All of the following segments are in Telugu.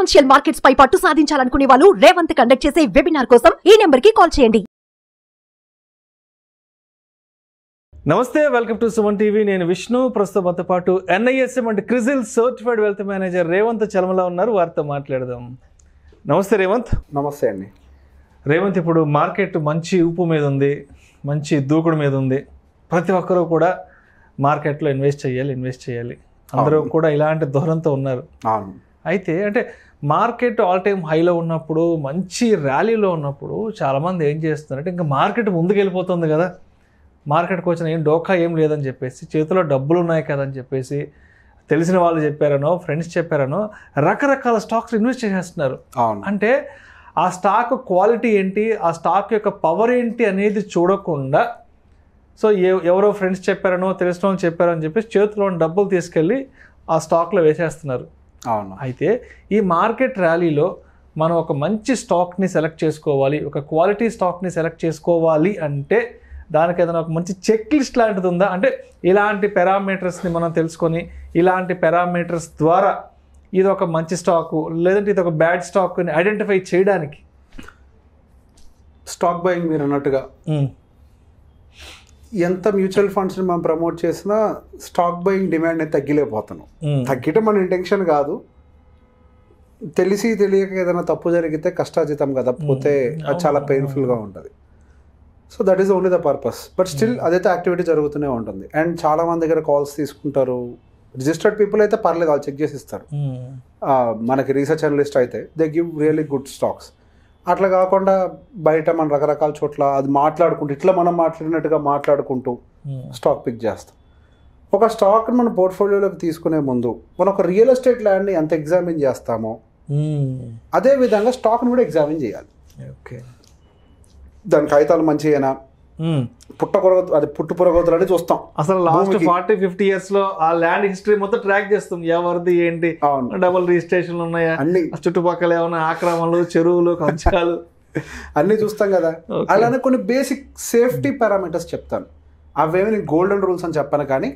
ఫైనాన్షియల్ మార్కెట్స్ పై పట్టు సాధించాలనుకునే వాళ్ళు రేవంత్ కండక్ట్ చేసే వెబినార్ కోసం ఈ నెంబర్ కి కాల్ చేయండి. నమస్తే, వెల్కమ్ టు సుమన్ టీవీ. నేను విష్ణు. ప్రస్తుతంతో పాటు NISM and CRISIL certified wealth manager Revanth Chalamala ఉన్నారు. వారితో మాట్లాడదాం. నమస్తే రేవంత్. నమస్తే అండి. రేవంత్, ఇప్పుడు మార్కెట్ మంచి ఊపు మీద ఉంది, మంచి దూకుడు మీద ఉంది. ప్రతి ఒక్కరూ కూడా మార్కెట్లో ఇన్వెస్ట్ చేయాలి. అందరూ కూడా ఇలాంటి ధోరణితో ఉన్నారు. అయితే అంటే మార్కెట్ ఆల్ టైమ్ హైలో ఉన్నప్పుడు, మంచి ర్యాలీలో ఉన్నప్పుడు చాలామంది ఏం చేస్తున్నారంటే, ఇంకా మార్కెట్ ముందుకు వెళ్ళిపోతుంది కదా, మార్కెట్కి వచ్చిన ఏం డోకా ఏం లేదని చెప్పేసి, చేతిలో డబ్బులు ఉన్నాయి కదా అని చెప్పేసి, తెలిసిన వాళ్ళు చెప్పారనో, ఫ్రెండ్స్ చెప్పారనో రకరకాల స్టాక్స్ ఇన్వెస్ట్ చేసేస్తున్నారు. అంటే ఆ స్టాక్ క్వాలిటీ ఏంటి, ఆ స్టాక్ యొక్క పవర్ ఏంటి అనేది చూడకుండా, సో ఎవరో ఫ్రెండ్స్ చెప్పారనో, తెలిసిన వాళ్ళు చెప్పారని చెప్పేసి చేతిలో డబ్బులు తీసుకెళ్ళి ఆ స్టాక్లో వేసేస్తున్నారు. అవును. అయితే ఈ మార్కెట్ ర్యాలీలో మనం ఒక మంచి స్టాక్ని సెలెక్ట్ చేసుకోవాలి, ఒక క్వాలిటీ స్టాక్ని సెలెక్ట్ చేసుకోవాలి అంటే దానికి ఏదైనా ఒక మంచి చెక్ లిస్ట్ లాంటిది ఉందా? అంటే ఇలాంటి పారామీటర్స్ని మనం తెలుసుకొని, ఇలాంటి పారామీటర్స్ ద్వారా ఇది ఒక మంచి స్టాకు లేదంటే ఇది ఒక బ్యాడ్ స్టాక్ని ఐడెంటిఫై చేయడానికి. స్టాక్ బయింగ్ మీరు అన్నట్టుగా ఎంత మ్యూచువల్ ఫండ్స్ని మనం ప్రమోట్ చేసినా స్టాక్ బయింగ్ డిమాండ్ అనేది తగ్గిలేకపోతున్నాం. తగ్గటం మన ఇంటెన్షన్ కాదు, తెలిసి తెలియక ఏదైనా తప్పు జరిగితే కష్టార్జితం కదా, పోతే అది చాలా పెయిన్ఫుల్గా ఉంటుంది. So that is only the purpose. But still అదైతే యాక్టివిటీ జరుగుతూనే ఉంటుంది. అండ్ చాలా మంది దగ్గర కాల్స్ తీసుకుంటారు. రిజిస్టర్డ్ పీపుల్ అయితే పర్లేదు, వాళ్ళు చెక్ చేసి ఇస్తారు. మనకి రీసెర్చ్ అనలిస్ట్ అయితే they give really good stocks. అట్లా కాకుండా బయట మనం రకరకాల చోట్ల అది మాట్లాడుకుంటూ, ఇట్లా మనం మాట్లాడినట్టుగా మాట్లాడుకుంటూ స్టాక్ పిక్ చేస్తాం. ఒక స్టాక్ని మన పోర్ట్ఫోలియోలోకి తీసుకునే ముందు మనం ఒక రియల్ ఎస్టేట్ ల్యాండ్ని ఎంత ఎగ్జామిన్ చేస్తామో అదే విధంగా స్టాక్ని కూడా ఎగ్జామిన్ చేయాలి. ఓకే, దాని కాగితాలు మంచిగా పుట్టు పురగతులు అని చూస్తాం. అసలు లాస్ట్ 40-50 years లో ఆ ల్యాండ్ హిస్టరీ మొత్తం ట్రాక్ చేస్తాం. ఎవరిది ఏంటి, డబుల్ రిజిస్ట్రేషన్లు ఉన్నాయా, అన్ని చుట్టుపక్కల ఏమైనా ఆక్రమణలు, చెరువులు, కంచాలు అన్ని చూస్తాం కదా. అలానే కొన్ని బేసిక్ సేఫ్టీ పారామీటర్స్ చెప్తాను. అవేమి నేను గోల్డెన్ రూల్స్ అని చెప్పాను, కానీ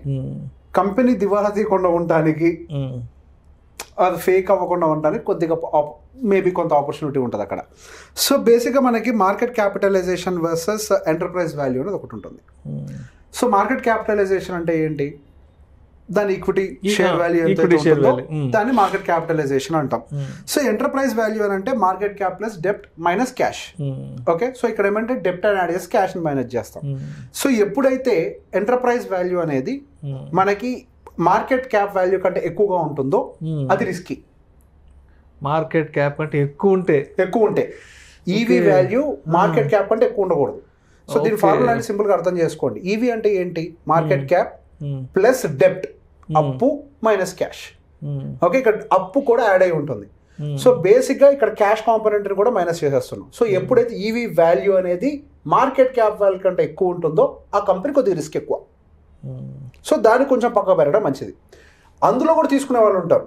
కంపెనీ దివాలా తీయకుండా ఉండడానికి, అది ఫేక్ అవ్వకుండా ఉండడానికి కొద్దిగా మేబీ కొంత ఆపర్చునిటీ ఉంటుంది అక్కడ. సో బేసిక్గా మనకి market capitalisation versus enterprise value అనేది ఒకటి ఉంటుంది. సో మార్కెట్ క్యాపిటలైజేషన్ అంటే ఏంటి, దాని ఈక్విటీ షేర్ వాల్యూ దాన్ని మార్కెట్ క్యాపిటలైజేషన్ అంటాం. సో ఎంటర్ప్రైజ్ వాల్యూ అని అంటే మార్కెట్ క్యాప్ ప్లస్ డెప్ట్ మైనస్ క్యాష్. ఓకే, సో ఇక్కడ ఏమంటే డెప్ట్ అని యాడ్ చేసి క్యాష్ ని మైనస్ చేస్తాం. సో ఎప్పుడైతే ఎంటర్ప్రైజ్ వాల్యూ అనేది మనకి మార్కెట్ క్యాప్ వాల్యూ కంటే ఎక్కువగా ఉంటుందో అది రిస్కీ. మార్కెట్ క్యాప్ అంటే ఎక్కువ ఉంటే ఈవీ వాల్యూ మార్కెట్ క్యాప్ అంటే ఎక్కువ ఉండకూడదు. సో దీని ఫార్ములా సింపుల్గా అర్థం చేసుకోండి. ఈవీ అంటే ఏంటి, మార్కెట్ క్యాప్ ప్లస్ డెప్ట్, అప్పు మైనస్ క్యాష్. ఓకే, ఇక్కడ అప్పు కూడా యాడ్ అయి ఉంటుంది. సో బేసిక్గా ఇక్కడ క్యాష్ కాంపోనెంట్ కూడా మైనస్ చేసేస్తున్నాం. సో ఎప్పుడైతే ఈవీ వాల్యూ అనేది మార్కెట్ క్యాప్ వాల్యూ కంటే ఎక్కువ ఉంటుందో ఆ కంపెనీ కొద్దిగా రిస్క్ ఎక్కువ. సో దాన్ని కొంచెం పక్క పెరగడం మంచిది. అందులో కూడా తీసుకునే వాళ్ళు ఉంటారు.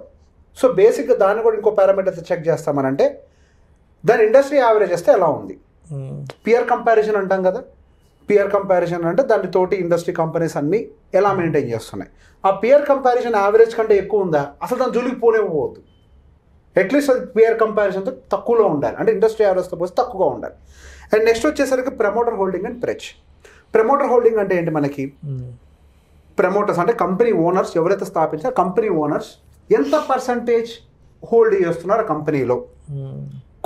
సో బేసిక్గా దాన్ని కూడా ఇంకో పారామీటర్స్ చెక్ చేస్తామనంటే దాని ఇండస్ట్రీ యావరేజ్ వస్తే ఎలా ఉంది. పియర్ కంపారిజన్ అంటాం కదా, పియర్ కంపారిజన్ అంటే దాని తోటి ఇండస్ట్రీ కంపెనీస్ అన్నీ ఎలా మెయింటైన్ చేస్తున్నాయి. ఆ పియర్ కంపారిజన్ యావరేజ్ కంటే ఎక్కువ ఉందా, అసలు దాని జోలికి పోవద్దు. అట్లీస్ట్ అది పియర్ కంపారిజన్తో తక్కువలో ఉండాలి, అంటే ఇండస్ట్రీ యావరేజ్తో పోతే తక్కువగా ఉండాలి. అండ్ నెక్స్ట్ వచ్చేసరికి promoter holding and pledge. Promoter holding అంటే ఏంటి, మనకి ప్రమోటర్స్ అంటే కంపెనీ ఓనర్స్ ఎవరైతే స్థాపించారో కంపెనీ ఓనర్స్ ఎంత పర్సంటేజ్ హోల్డ్ చేస్తున్నారు ఆ కంపెనీలో.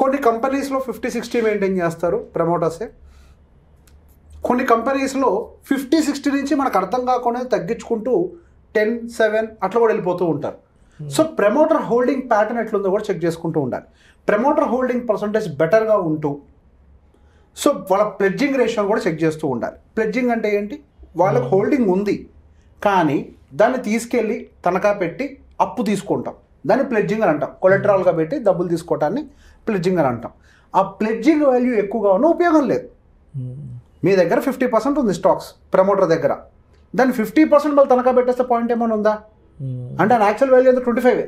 కొన్ని కంపెనీస్లో 50-60 మెయింటైన్ చేస్తారు ప్రమోటర్సే. కొన్ని కంపెనీస్లో 50-60 నుంచి మనకు అర్థం కాకుండా తగ్గించుకుంటూ 10-7 అట్లా కూడా వెళ్ళిపోతూ ఉంటారు. సో ప్రమోటర్ హోల్డింగ్ ప్యాటర్న్ ఎట్లుందో కూడా చెక్ చేసుకుంటూ ఉండాలి. ప్రమోటర్ హోల్డింగ్ పర్సంటేజ్ బెటర్గా ఉంటూ సో వాళ్ళ ప్లెడ్జింగ్ రేషియో కూడా చెక్ చేస్తూ ఉండాలి. ప్లెడ్జింగ్ అంటే ఏంటి, వాళ్ళకి హోల్డింగ్ ఉంది కానీ దాన్ని తీసుకెళ్ళి తనఖా పెట్టి అప్పు తీసుకుంటాం, దాన్ని ప్లెడ్జింగ్ అని అంటాం. కొలెటరల్గా పెట్టి డబ్బులు తీసుకోవటాన్ని ప్లెడ్జింగ్ అని అంటాం. ఆ ప్లెడ్జింగ్ వాల్యూ ఎక్కువగా ఉన్న ఉపయోగం లేదు. మీ దగ్గర 50% ఉంది స్టాక్స్ ప్రమోటర్ దగ్గర, దాన్ని 50% వాళ్ళు తనఖా పెట్టేస్తే పాయింట్ ఏమైనా ఉందా అంటే ఆయన యాక్చువల్ వాల్యూ అంతా 25.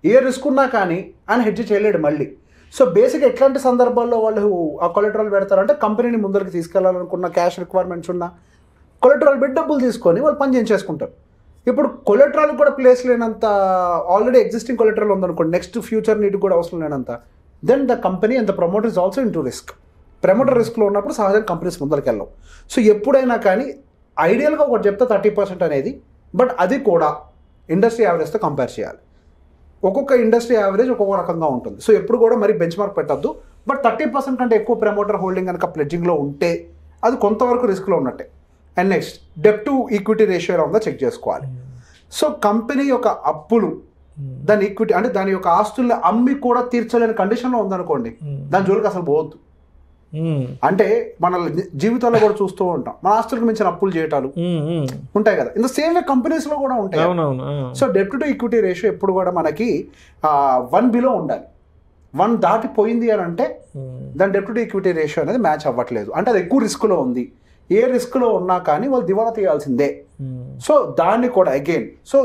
ఏ రిస్క్ ఉన్నా కానీ ఆయన హెడ్జ్ చేయలేడు మళ్ళీ. సో బేసిక్గా ఎట్లాంటి సందర్భాల్లో వాళ్ళు ఆ కొలెటరల్ పెడతారంటే కంపెనీని ముందరికి తీసుకెళ్లాలనుకున్న క్యాష్ రిక్వైర్మెంట్స్ ఉన్న కొలెటరల్ పెట్టి డబ్బులు తీసుకొని వాళ్ళు పని చేయించేసుకుంటారు. ఇప్పుడు కొలెటరల్ కూడా ప్లేస్ లేనంత, ఆల్రెడీ ఎగ్జిస్టింగ్ కొలెటరల్ ఉందనుకోండి, నెక్స్ట్ ఫ్యూచర్ నీటి కూడా అవసరం లేనంత, then the company and the promoter is also into risk. Promoter రిస్క్లో ఉన్నప్పుడు సహజంగా కంపెనీస్ ముందరికి వెళ్ళవు. సో ఎప్పుడైనా కానీ ఐడియల్గా ఒకటి చెప్తే 30% అనేది, బట్ అది కూడా ఇండస్ట్రీ యావరేజ్తో కంపేర్ చేయాలి. ఒక్కొక్క ఇండస్ట్రీ యావరేజ్ ఒక్కొక్క రకంగా ఉంటుంది. సో ఎప్పుడు కూడా మరి బెంచ్ మార్క్ పెట్టద్దు. బట్ 30% కంటే ఎక్కువ ప్రమోటర్ హోల్డింగ్ కనుక ప్లెడ్జింగ్లో ఉంటే అది కొంతవరకు రిస్క్లో ఉన్నట్టే. And next debt to equity ratio ఎలా ఉందో చెక్ చేసుకోవాలి. సో కంపెనీ యొక్క అప్పులు దాని ఈక్విటీ అంటే దాని యొక్క ఆస్తుల్ని అమ్మి కూడా తీర్చలేని కండిషన్లో ఉందనుకోండి, దాని జోలికి అసలు పోవద్దు. అంటే మన జీవితాల్లో కూడా చూస్తూ ఉంటాం, మన ఆస్తులకు మించిన అప్పులు చేయటాలు ఉంటాయి కదా. In the same way companies లో కూడా ఉంటాయి. So det to equity ratio ఎప్పుడు కూడా మనకి 1 బిలో ఉండాలి. 1 దాటిపోయింది అని అంటే దాని డెట్ టు ఈక్విటీ రేషియో అనేది మ్యాచ్ అవ్వట్లేదు, అంటే అది ఎక్కువ రిస్క్ లో ఉంది. ఏ రిస్క్ లో ఉన్నా కానీ వాళ్ళు దివాలా తీయాల్సిందే. సో దాన్ని కూడా అగైన్, సో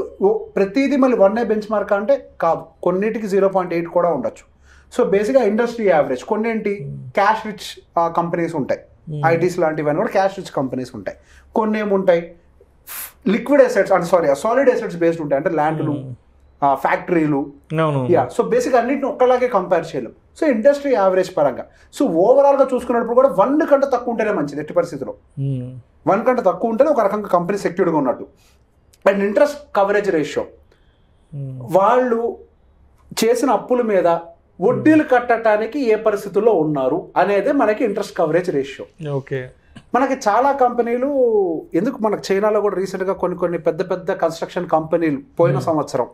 ప్రతిదీ మళ్ళీ 1 బెంచ్ మార్క్ అంటే కాదు, కొన్నిటికి 0.8 కూడా ఉండొచ్చు. సో బేసిక్గా ఇండస్ట్రీ యావరేజ్ కొన్నేంటి క్యాష్ రిచ్ కంపెనీస్ ఉంటాయి, ఐటీస్ లాంటివన్నీ కూడా క్యాష్ రిచ్ కంపెనీస్ ఉంటాయి. కొన్ని ఏముంటాయి లిక్విడ్ అసెట్స్ అంటే సాలిడ్ అసెట్స్ బేస్డ్ ఉంటాయి, అంటే ల్యాండ్లు, ఫ్యాక్టరీలు. సో బేసిక్ అన్నింటిని ఒక్కలాగే కంపేర్ చేయలేం. సో ఇండస్ట్రీ యావరేజ్ పరంగా సో ఓవరాల్గా చూసుకున్నప్పుడు కూడా 1 కంటే తక్కువ ఉంటేనే మంచిది. ఎట్టి పరిస్థితిలో 1 కంటే తక్కువ ఉంటేనే ఒక రకంగా కంపెనీ సెక్యూర్డ్గా ఉన్నట్టు. అండ్ ఇంట్రెస్ట్ కవరేజ్ రేషియో, వాళ్ళు చేసిన అప్పుల మీద వడ్డీలు కట్టడానికి ఏ పరిస్థితుల్లో ఉన్నారు అనేది మనకి ఇంట్రెస్ట్ కవరేజ్ రేషియో. ఓకే, మనకి చాలా కంపెనీలు ఎందుకు మనకు చైనాలో కూడా రీసెంట్గా కొన్ని పెద్ద పెద్ద కన్స్ట్రక్షన్ కంపెనీలు పోయిన సంవత్సరం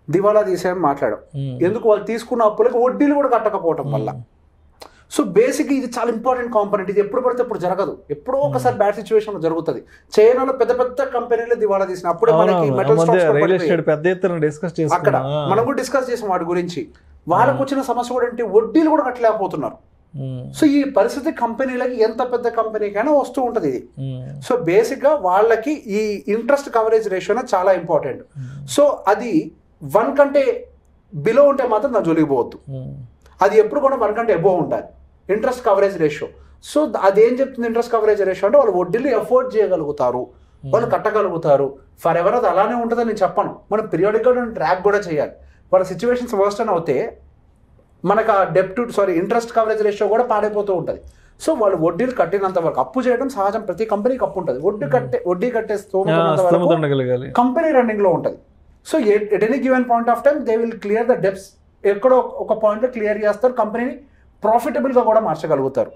దివాలా తీసేయని మాట్లాడాం. ఎందుకు వాళ్ళు తీసుకున్న అప్పులకు వడ్డీలు కూడా కట్టకపోవటం వల్ల. సో బేసిక్ ఇది చాలా ఇంపార్టెంట్ కాంపోనెంట్. ఇది ఎప్పుడు పడితే ఎప్పుడు జరగదు, ఎప్పుడో ఒకసారి బ్యాడ్ సిచ్యువేషన్ జరుగుతుంది. చైనాలో పెద్ద పెద్ద కంపెనీలు దివాలా తీసిన అప్పుడే మనకి మెటల్ స్టాక్స్ అక్కడ మనం కూడా డిస్కస్ చేసాం వాటి గురించి. వాళ్ళకు వచ్చిన సమస్య కూడా ఏంటి, వడ్డీలు కూడా కట్టలేకపోతున్నారు. సో ఈ పరిస్థితి కంపెనీలకి ఎంత పెద్ద కంపెనీకైనా వస్తూ ఉంటుంది ఇది. సో బేసిక్గా వాళ్ళకి ఈ ఇంట్రెస్ట్ కవరేజ్ రేషియో చాలా ఇంపార్టెంట్. సో అది 1 కంటే బిలో ఉంటే మాత్రం నా జోలికి పోవద్దు. అది ఎప్పుడు కూడా 1 కంటే అబోవ్ ఉండాలి ఇంట్రెస్ట్ కవరేజ్ రేషియో. సో అదేం చెప్తుంది ఇంట్రెస్ట్ కవరేజ్ రేషియో అంటే వాళ్ళు వడ్డీలు ఎఫోర్డ్ చేయగలుగుతారు, వాళ్ళు కట్టగలుగుతారు. ఫర్ ఎవర్ అది అలానే ఉంటుందని నేను చెప్పను. మనం పీరియాడిక్గా ట్రాక్ కూడా చేయాలి. వాళ్ళ సిచ్యువేషన్స్ వర్స్ట్ అని అవుతే మనకు ఆ ఇంట్రెస్ట్ కవరేజ్ రేషియో కూడా పాడైపోతూ ఉంటుంది. సో వాళ్ళు వడ్డీలు కట్టినంత వరకు, అప్పు చేయడం సహజం, ప్రతి కంపెనీకి అప్పు ఉంటుంది. వడ్డీ కట్టే కంపెనీ రన్నింగ్ లో ఉంటుంది. So at any given point of time they will clear the డెప్స్. ఎక్కడో ఒక పాయింట్ క్లియర్ చేస్తారు, కంపెనీని ప్రాఫిటబుల్గా కూడా మార్చగలుగుతారు.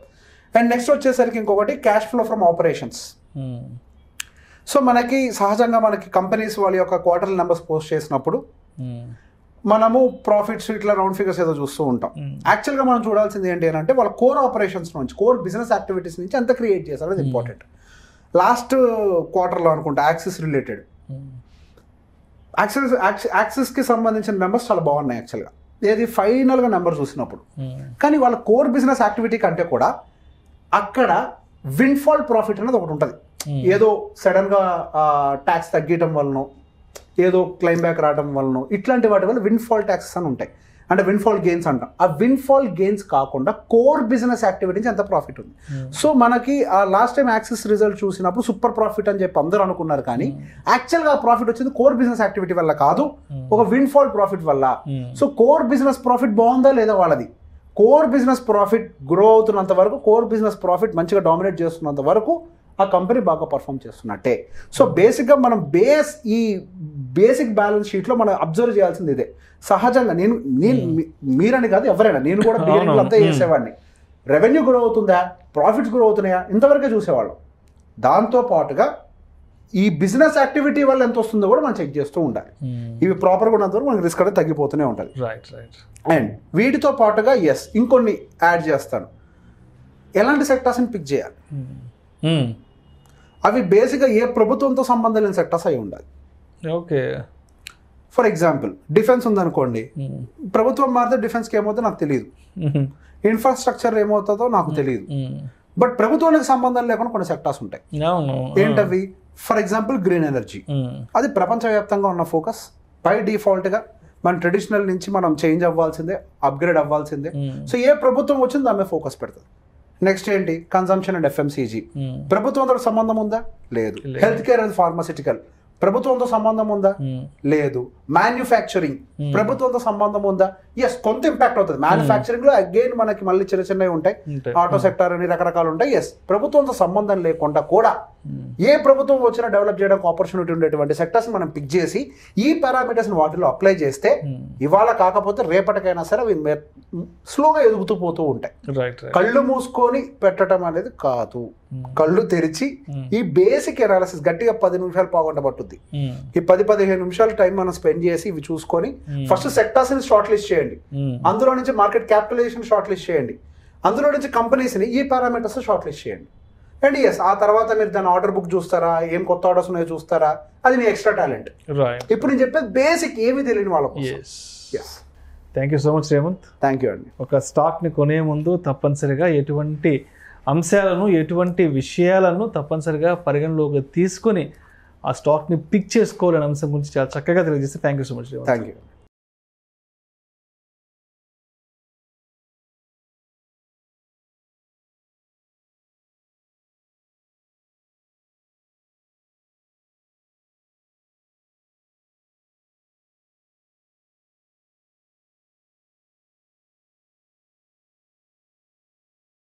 అండ్ నెక్స్ట్ వచ్చేసరికి ఇంకొకటి cash flow from operations. So మనకి సహజంగా మనకి కంపెనీస్ వాళ్ళ యొక్క క్వార్టర్లీ నెంబర్స్ పోస్ట్ చేసినప్పుడు మనము ప్రాఫిట్స్ ఇట్లా రౌండ్ ఫిగర్స్ ఏదో చూస్తూ ఉంటాం. యాక్చువల్గా మనం చూడాల్సింది ఏంటి అని అంటే వాళ్ళ కోర్ ఆపరేషన్స్ నుంచి, కోర్ బిజినెస్ యాక్టివిటీస్ నుంచి ఎంత క్రియేట్ చేశారు అది ఇంపార్టెంట్. లాస్ట్ క్వార్టర్లో అనుకుంటా యాక్సిస్ రిలేటెడ్ యాక్సిస్కి సంబంధించిన నెంబర్స్ చాలా బాగున్నాయి యాక్చువల్గా, ఏది ఫైనల్గా నెంబర్ చూసినప్పుడు. కానీ వాళ్ళ కోర్ బిజినెస్ యాక్టివిటీ కంటే కూడా అక్కడ విన్ఫాల్ ప్రాఫిట్ అనేది ఒకటి ఉంటుంది. ఏదో సడన్గా ట్యాక్స్ తగ్గటం వలన, ఏదో క్లైమ్ బ్యాక్ రావడం వలన, ఇట్లాంటి వాటి వల్ల విన్ఫాల్ ట్యాక్సెస్ అని ఉంటాయి, అంటే విన్ఫాల్ గెయిన్స్ అంటాం. ఆ విన్ఫాల్ గెయిన్స్ కాకుండా కోర్ బిజినెస్ యాక్టివిటీ నుంచి ఎంత ప్రాఫిట్ ఉంది. సో మనకి ఆ లాస్ట్ టైం యాక్సిస్ రిజల్ట్ చూసినప్పుడు సూపర్ ప్రాఫిట్ అని చెప్పి అందరూ అనుకున్నారు, కానీ యాక్చువల్గా ఆ ప్రాఫిట్ వచ్చింది కోర్ బిజినెస్ యాక్టివిటీ వల్ల కాదు, ఒక విన్ఫాల్ ప్రాఫిట్ వల్ల. సో కోర్ బిజినెస్ ప్రాఫిట్ బాగుందా లేదా వాళ్ళది, కోర్ బిజినెస్ ప్రాఫిట్ గ్రో అవుతున్నంత వరకు, కోర్ బిజినెస్ ప్రాఫిట్ మంచిగా డామినేట్ చేస్తున్నంత వరకు ఆ కంపెనీ బాగా పర్ఫామ్ చేస్తున్నట్టే. సో బేసిక్గా మనం ఈ బేసిక్ బ్యాలెన్స్ షీట్లో మనం అబ్జర్వ్ చేయాల్సింది ఇదే. సహజంగా నేను మీరని కాదు ఎవరైనా, నేను కూడా బిగినింగ్లో అంతా చేసేవాడిని. రెవెన్యూ గ్రో అవుతుందా, ప్రాఫిట్స్ గ్రో అవుతున్నాయా, ఇంతవరకే చూసేవాళ్ళం. దాంతోపాటుగా ఈ బిజినెస్ యాక్టివిటీ వల్ల ఎంత వస్తుందో కూడా మనం చెక్ చేస్తూ ఉండాలి. ఇవి ప్రాపర్గా ఉన్నంత వరకు మనకి రిస్క్ అనేది తగ్గిపోతూనే ఉంటుంది. అండ్ వీటితో పాటుగా ఇంకొన్ని యాడ్ చేస్తాను, ఎలాంటి సెక్టార్స్ని పిక్ చేయాలి. అవి బేసిక్గా ఏ ప్రభుత్వంతో సంబంధం లేని సెక్టార్స్ అయి ఉండాలి. ఓకే, ఫర్ ఎగ్జాంపుల్ డిఫెన్స్ ఉందనుకోండి, ప్రభుత్వం మారితే డిఫెన్స్కి ఏమవుతుందో నాకు తెలియదు, ఇన్ఫ్రాస్ట్రక్చర్ ఏమవుతుందో నాకు తెలియదు. బట్ ప్రభుత్వానికి సంబంధం లేకుండా కొన్ని సెక్టార్స్ ఉంటాయి. ఏంటవి? ఫర్ ఎగ్జాంపుల్ గ్రీన్ ఎనర్జీ, అది ప్రపంచవ్యాప్తంగా ఉన్న ఫోకస్. బై డిఫాల్ట్గా మన ట్రెడిషనల్ నుంచి మనం చేంజ్ అవ్వాల్సిందే, అప్గ్రేడ్ అవ్వాల్సిందే. సో ఏ ప్రభుత్వం వచ్చిందో దాని మీద ఫోకస్ పెడుతుంది. నెక్స్ట్ ఏంటి? కన్సంప్షన్ అండ్ FMCG, ప్రభుత్వంతో సంబంధం ఉందా? లేదు. హెల్త్ కేర్ అండ్ ఫార్మాసిటికల్, ప్రభుత్వంతో సంబంధం ఉందా? లేదు. మ్యానుఫ్యాక్చరింగ్ ప్రభుత్వంతో సంబంధం ఉందా? ఎస్, కొంత ఇంపాక్ట్ అవుతుంది. మ్యానుఫ్యాక్చరింగ్ లో అగైన్ మనకి మళ్ళీ చిన్న చిన్నవి ఉంటాయి, ఆటో సెక్టర్ అని రకరకాలు ఉంటాయి. ఎస్, ప్రభుత్వంతో సంబంధం లేకుండా కూడా ఏ ప్రభుత్వం వచ్చినా డెవలప్ చేయడానికి ఆపర్చునిటీ ఉండేటువంటి సెక్టర్స్ మనం పిక్ చేసి ఈ పారామీటర్స్ వాటిలో అప్లై చేస్తే ఇవాళ కాకపోతే రేపటికైనా సరే అవి స్లోగా ఎదుగుతూ పోతూ ఉంటాయి. కళ్ళు మూసుకొని పెట్టడం అనేది కాదు, కళ్ళు తెరిచి ఈ బేసిక్ ఎనాలిసిస్ గట్టిగా 10 నిమిషాలు పావుగంట పట్టుద్ది. ఈ 10-15 నిమిషాలు టైం మనం స్పెండ్ చేసి ఇవి చూసుకొని ఫస్ట్ సెక్టర్స్ ని షార్ట్ లిస్ట్ చేయండి, అందులో నుంచి మార్కెట్ క్యాపిటలైజేషన్ షార్ట్ లిస్ట్ చేయండి, అందులో నుంచి కంపెనీస్ ని ఈ పారామీటర్స్ షార్ట్ లిస్ట్ చేయండి. అండ్ ఎస్, ఆ తర్వాత మీరు దాని ఆర్డర్ బుక్ చూస్తారా, ఏం కొత్త ఆర్డర్స్ ఉన్నాయో చూస్తారా, అది మీ ఎక్స్ట్రా టాలెంట్. ఇప్పుడు నేను చెప్పేది బేసిక్ ఏమీ తెలియని వాళ్ళకు. Thank you so much Revanth. Thank you అండి. ఒక స్టాక్ని కొనే ముందు తప్పనిసరిగా ఎటువంటి అంశాలను, ఎటువంటి విషయాలను తప్పనిసరిగా పరిగణలోకి తీసుకొని ఆ స్టాక్ని పిక్ చేసుకోవాలనే అంశం గురించి చాలా చక్కగా తెలియజేస్తే thank you so much Revanth. Thank you.